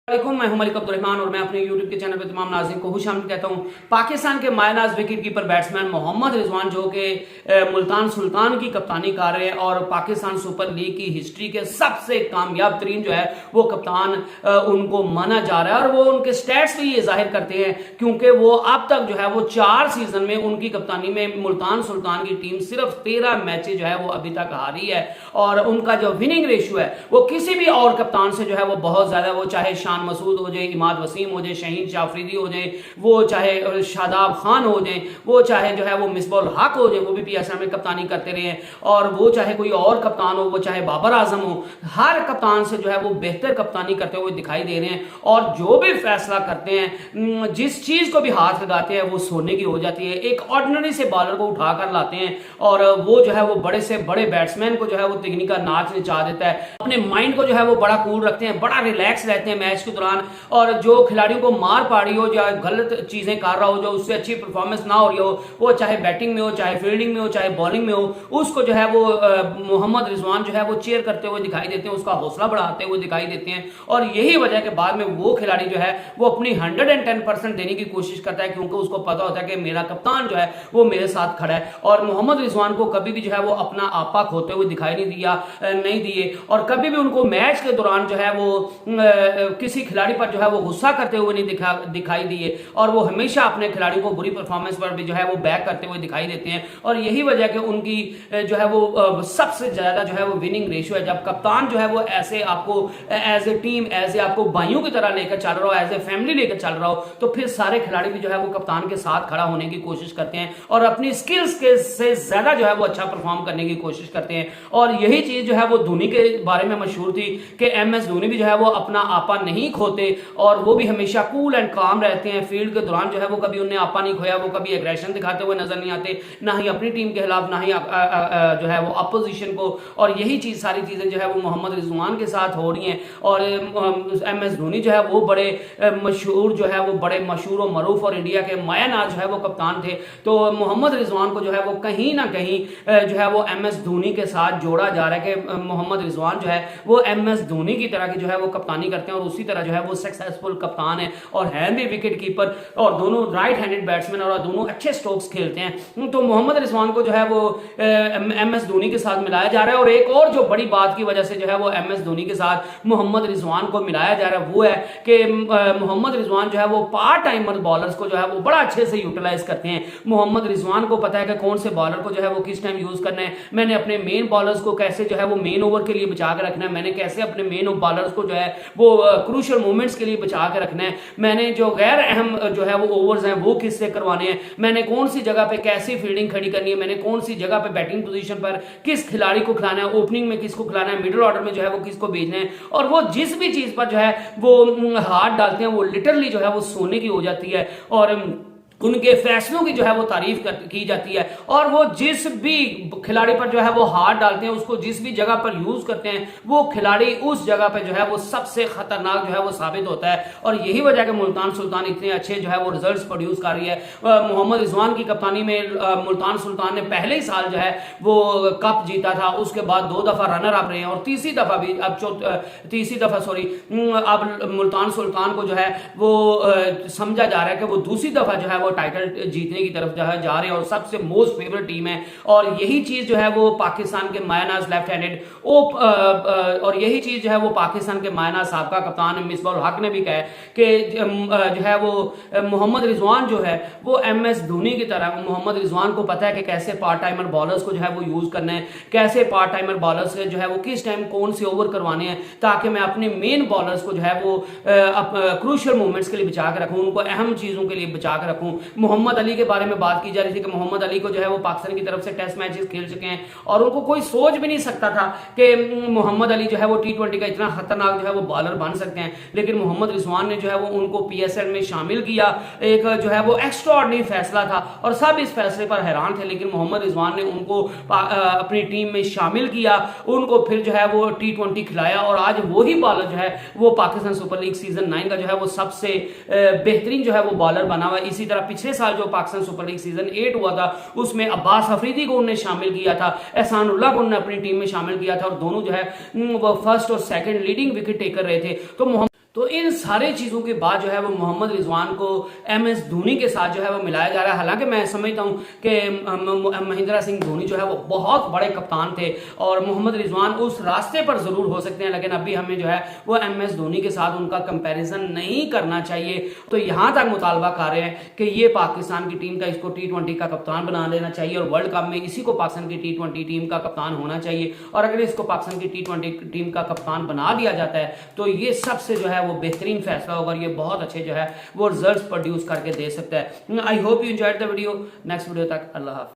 मैं हूं मलिक अब्दुर्रहमान और मैं अपने YouTube के चैनल पे तमाम नाज़रीन को खुशामदीद कहता हूं। पाकिस्तान के मायनाज wicket keeper batsman Mohammad Rizwan जो कि मुल्तान सुल्तान की कप्तानी कर रहे हैं और पाकिस्तान सुपर लीग की हिस्ट्री के सबसे कामयाब तरीन जो है वो कप्तान उनको माना जा रहा है और वो उनके स्टैट्स भी ये जाहिर करते हैं क्योंकि वो अब तक जो है वो 4 सीजन में उनकी कप्तानी में मुल्तान सुल्तान की टीम सिर्फ 13 मैचेस जो है वो अभी तक हारी है और उनका जो विनिंग रेशियो है वो किसी भी और कप्तान से जो है वो बहुत ज्यादा, वो चाहे शान मसूद हो जाए, इमाद वसीम हो जाए, शहीन जाफरीदी हो जाए, वो चाहे शादाब खान हो जाए, वो चाहे जो है वो मिसबाउल हक हो जाए, वो भी PSL में कप्तानी करते रहे हैं, और वो चाहे कोई और कप्तान हो, वो चाहे बाबर आजम हो, हर कप्तान से जो है वो बेहतर कप्तानी करते हुए दिखाई दे रहे हैं और जो भी फैसला करते हैं, जिस चीज को भी हाथ लगाते हैं वो सोने की हो जाती है। एक ऑर्डिनरी से बॉलर को उठाकर लाते हैं और वो जो है वो बड़े से बड़े बैट्समैन को जो है वो तिगनी का नाच नचा देता है। अपने माइंड को जो है वो बड़ा कूल रखते हैं, बड़ा रिलैक्स रहते हैं मैच के दौरान, और जो खिलाड़ियों को मार पा रही हो या गलत चीजें कर रहा हो, जो उससे अच्छी परफॉर्मेंस ना हो रही हो, वो चाहे बैटिंग में हो, चाहे फील्डिंग में हो, चाहे बॉलिंग में हो, उसको जो है वो मोहम्मद रिजवान जो है वो चेयर करते हुए दिखाई देते हैं, उसका हौसला बढ़ाते हुए दिखाई देते हैं और यही वजह के बाद में वो खिलाड़ी जो है वो अपनी 110% देने की कोशिश करता है क्योंकि उसको पता होता है कि मेरा कप्तान जो है वो मेरे साथ खड़ा है। और मोहम्मद रिजवान को कभी भी जो है वो अपना आपा खोते हुए दिखाई नहीं दिए और कभी भी उनको मैच के दौरान जो है वो किसी खिलाड़ी पर जो है वो गुस्सा करते हुए नहीं दिखाई दिए और वो हमेशा अपने खिलाड़ी को बुरी परफॉर्मेंस पर भी जो है वो बैक करते हुए दिखाई देते हैं और यही वजह कि उनकी जो है वो सबसे ज्यादा जो है वो विनिंग रेशियो है। जब कप्तान जो है वो ऐसे आपको as a team, as a आपको भाइयों की तरह लेकर चल रहा हो, एज ए फैमिली लेकर चल रहा हो, तो फिर सारे खिलाड़ी भी जो है वो कप्तान के साथ खड़ा होने की कोशिश करते हैं और अपनी स्किल्स के से ज्यादा जो है वो अच्छा परफॉर्म करने की कोशिश करते हैं। और यही चीज जो है वो धोनी के बारे में मशहूर थी कि MS धोनी भी जो है वो अपना आपा नहीं खोते और वो भी हमेशा कूल एंड काम रहते हैं। फील्ड के दौरान जो है वो कभी उन्हें आपा नहीं खोया, वो कभी एग्रेशन दिखाते हुए नजर नहीं आते, ना ही अपनी टीम के खिलाफ, ना ही जो है वो अपोजिशन को। और यही चीज सारी चीजें जो है वो मोहम्मद रिजवान के साथ हो रही हैं और MS धोनी जो है वो बड़े मशहूर जो है वो बड़े मशहूर और मरूफ और इंडिया के मायानाज जो है वो कप्तान थे। तो मोहम्मद रिजवान को जो है वो कहीं ना कहीं जो है वो MS धोनी के साथ जोड़ा जा रहा है कि मोहम्मद रिजवान जो है वो MS धोनी की तरह की जो है वो कप्तानी करते हैं और उसी तरह जो है वो सक्सेसफुल कप्तान है और है भी विकेट कीपर और दोनों राइट हैंडेड बैट्समैन और दोनों अच्छे स्ट्रोक्स खेलते हैं। तो मोहम्मद रिजवान को जो है वो MS धोनी के साथ मिलाया जा रहा है और एक और जो बड़ी बात की वजह से जो है वो MS धोनी के साथ मोहम्मद रिजवान को मिलाया जा रहा है वो है कि मोहम्मद रिजवान जो है वो पार्ट टाइमर बॉलर्स को जो है वो बड़ा अच्छे से यूटिलाइज करते हैं। मोहम्मद रिजवान को पता है कि कौन से बॉलर को जो है वो किस टाइम यूज करना है, मैंने अपने मेन बॉलर्स को कैसे जो है वो मेन ओवर के लिए बचा के रखना है, मैंने कैसे अपने मेन बॉलर्स को जो है वो क्रूशियल मोमेंट्स के लिए बचा के रखना है, मैंने जो गैर अहम जो है वो ओवर्स हैं वो किससे करवाने हैं, मैंने कौन सी जगह पे कैसी फील्डिंग खड़ी करनी है, मैंने कौन सी जगह पे बैटिंग पोजीशन पर किस खिलाड़ी को खिलाना है, ओपनिंग में किसको खिलाना है, मिडिल ऑर्डर में जो है वो किसको भेजना है। और वो जिस भी चीज पर जो है वो हाथ डालते हैं वो लिटरली जो है वो सोने की हो जाती है और उनके फैसलों की जो है वो तारीफ की जाती है और वो जिस भी खिलाड़ी पर जो है वो हाथ डालते हैं, उसको जिस भी जगह पर यूज करते हैं, वो खिलाड़ी उस जगह पे जो है वो सबसे खतरनाक जो है वो साबित होता है। और यही वजह कि मुल्तान सुल्तान इतने अच्छे जो है वो रिजल्ट्स प्रोड्यूस कर रही है। मोहम्मद रिजवान की कप्तानी में मुल्तान सुल्तान ने पहले ही साल जो है वो कप जीता था, उसके बाद 2 दफा रनर अप रहे हैं और तीसरी दफा अब मुल्तान सुल्तान को जो है वो समझा जा रहा है कि वो दूसरी दफा जो है वो टाइटल जीतने की तरफ जा रहे हैं और सबसे मोस्ट फेवरेट टीम है। और यही चीज जो है वो पाकिस्तान के मायनाज लेफ्ट हैंडेड और यही चीज जो है वो पाकिस्तान के मायनाज साहब कप्तान मिसबाउल हक ने भी कहा कि जो है वो मोहम्मद रिजवान जो है वो MS धोनी की तरह, मोहम्मद रिजवान को पता है कि कैसे पार्ट टाइमर बॉलर्स को जो है वो यूज करना है, कैसे पार्ट टाइमर बॉलर्स जो है वो किस टाइम कौन से ओवर करवाने हैं ताकि मैं अपने मेन बॉलर्स को जो है वो क्रूशियल मोमेंट्स के लिए बचा के रखूं, उनको अहम चीजों के लिए बचा के रखूं। मोहम्मद अली के बारे में बात की जा रही थी कि मोहम्मद अली को जो है वो पाकिस्तान की तरफ से टेस्ट मैचेस खेल चुके हैं और उनको कोई सोच भी नहीं सकता था कि मोहम्मद अली जो है वो T20 का इतना खतरनाक जो है वो बॉलर बन सकते हैं, लेकिन मोहम्मद रिजवान ने जो है वो उनको PSL में शामिल किया। एक जो है वो एक्स्ट्राऑर्डिनरी फैसला था और सब इस फैसले पर हैरान थे, लेकिन मोहम्मद रिजवान ने उनको अपनी टीम में शामिल किया, उनको फिर जो है वो T20 खिलाया और आज वही बॉलर जो है वो पाकिस्तान सुपर लीग सीजन 9 का जो है वो सबसे बेहतरीन जो है वो बॉलर बना हुआ है। इसी तरह पिछले साल जो पाकिस्तान सुपर लीग सीजन 8 हुआ था उसमें अब्बास अफरीदी को उन्होंने शामिल किया था, एहसानुल्लाह को उन्होंने अपनी टीम में शामिल किया था और दोनों जो है वो फर्स्ट और सेकंड लीडिंग विकेट टेकर रहे थे। तो तो इन सारे चीजों के बाद जो है वो मोहम्मद रिजवान को MS धोनी के साथ जो है वो मिलाया जा रहा है। हालांकि मैं समझता हूं कि महेंद्र सिंह धोनी जो है वो बहुत बड़े कप्तान थे और मोहम्मद रिजवान उस रास्ते पर जरूर हो सकते हैं, लेकिन अभी हमें जो है वो MS धोनी के साथ उनका कंपैरिजन नहीं करना चाहिए। तो यहां तक मुतालबा कर रहे हैं कि ये पाकिस्तान की टीम का इसको T20 का कप्तान बना देना चाहिए और वर्ल्ड कप में इसी को पाकिस्तान की T20 टीम का कप्तान होना चाहिए। और अगर इसको पाकिस्तान की T20 टीम का कप्तान बना दिया जाता है तो ये सबसे जो है वो बेहतरीन फैसला होगा और ये बहुत अच्छे जो है वो रिजल्ट्स प्रोड्यूस करके दे सकता है। I hope you enjoyed the video. Next video तक अल्लाह हाफ़िज़।